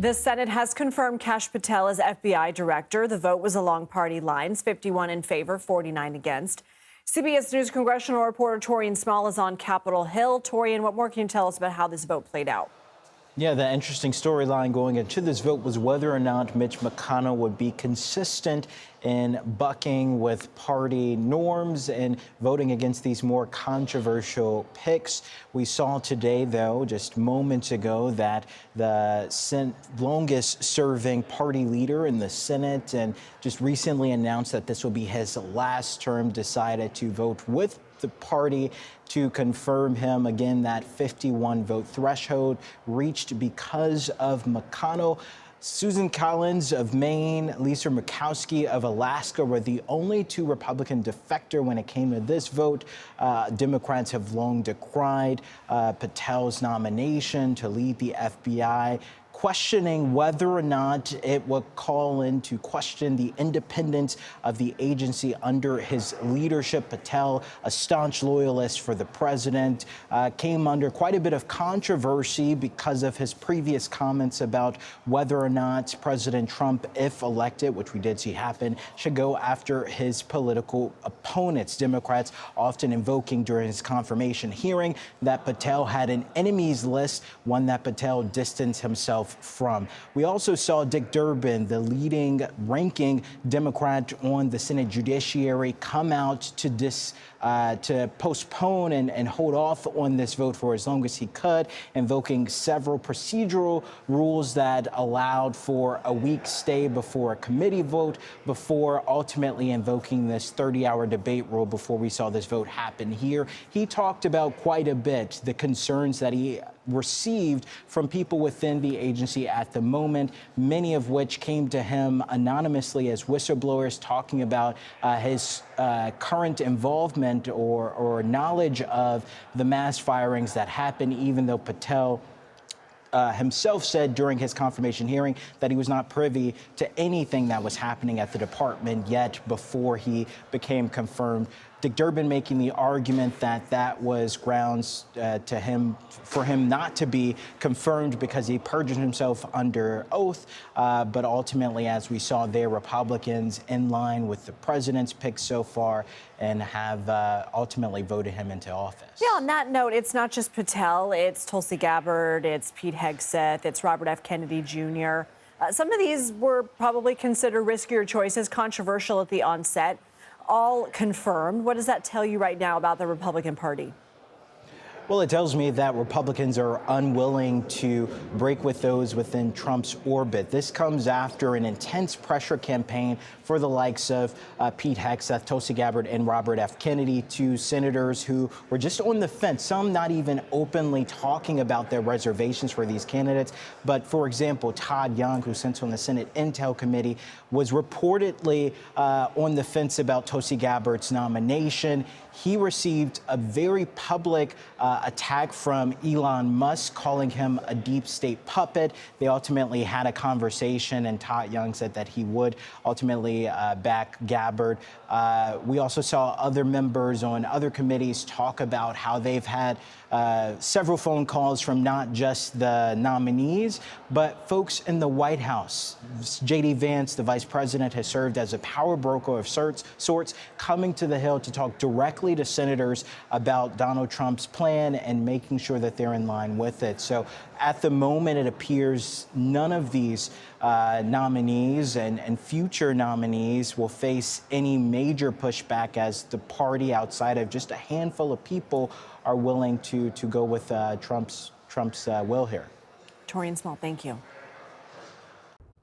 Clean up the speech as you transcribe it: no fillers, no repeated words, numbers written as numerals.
The Senate has confirmed Kash Patel as FBI director. The vote was along party lines, 51 in favor, 49 against. CBS News congressional reporter Taurean Small is on Capitol Hill. Taurean, what more can you tell us about how this vote played out? Yeah, the interesting storyline going into this vote was whether or not Mitch McConnell would be consistent in bucking with party norms and voting against these more controversial picks. We saw today, though, just moments ago, that the longest serving party leader in the Senate and just recently announced that this will be his last term, decided to vote with the party to confirm him. Again, that 51 vote threshold reached because of McConnell. Susan Collins of Maine, Lisa Murkowski of Alaska were the only two Republican defector when it came to this vote. Democrats have long decried Patel's nomination to lead the FBI, questioning whether or not it would call into question the independence of the agency under his leadership. Patel, a staunch loyalist for the president, came under quite a bit of controversy because of his previous comments about whether or not President Trump, if elected, which we did see happen, should go after his political opponents. Democrats often invoking during his confirmation hearing that Patel had an enemies list, one that Patel distanced himself from. We also saw Dick Durbin, the leading ranking Democrat on the Senate Judiciary, come out to postpone and hold off on this vote for as long as he could, invoking several procedural rules that allowed for a week stay before a committee vote, before ultimately invoking this 30-hour debate rule before we saw this vote happen here. He talked about quite a bit the concerns that he received from people within the agency at the moment, many of which came to him anonymously as whistleblowers talking about his current involvement or knowledge of the mass firings that happened, even though Patel himself said during his confirmation hearing that he was not privy to anything that was happening at the department yet before he became confirmed. Dick Durbin making the argument that that was grounds for him not to be confirmed because he perjured himself under oath. But ultimately, as we saw there, Republicans in line with the president's pick so far and have ultimately voted him into office. Yeah, on that note, it's not just Patel, it's Tulsi Gabbard, it's Pete Hegseth, it's Robert F. Kennedy Jr. Some of these were probably considered riskier choices, controversial at the onset. All confirmed. What does that tell you right now about the Republican Party? Well, it tells me that Republicans are unwilling to break with those within Trump's orbit. This comes after an intense pressure campaign for the likes of Pete Hegseth, Tulsi Gabbard, and Robert F. Kennedy, two senators who were just on the fence, some not even openly talking about their reservations for these candidates. But, for example, Todd Young, who sits on the Senate Intel Committee, was reportedly on the fence about Tulsi Gabbard's nomination. He received a very public attack from Elon Musk, calling him a deep state puppet. They ultimately had a conversation, and Todd Young said that he would ultimately back Gabbard. We also saw other members on other committees talk about how they've had several phone calls from not just the nominees, but folks in the White House. J.D. Vance, the vice president, has served as a power broker of sorts, coming to the Hill to talk directly to senators about Donald Trump's plan and making sure that they're in line with it. So at the moment, it appears none of these nominees and future nominees will face any major pushback, as the party, outside of just a handful of people, are willing to go with Trump's will here. Taurean Small, thank you.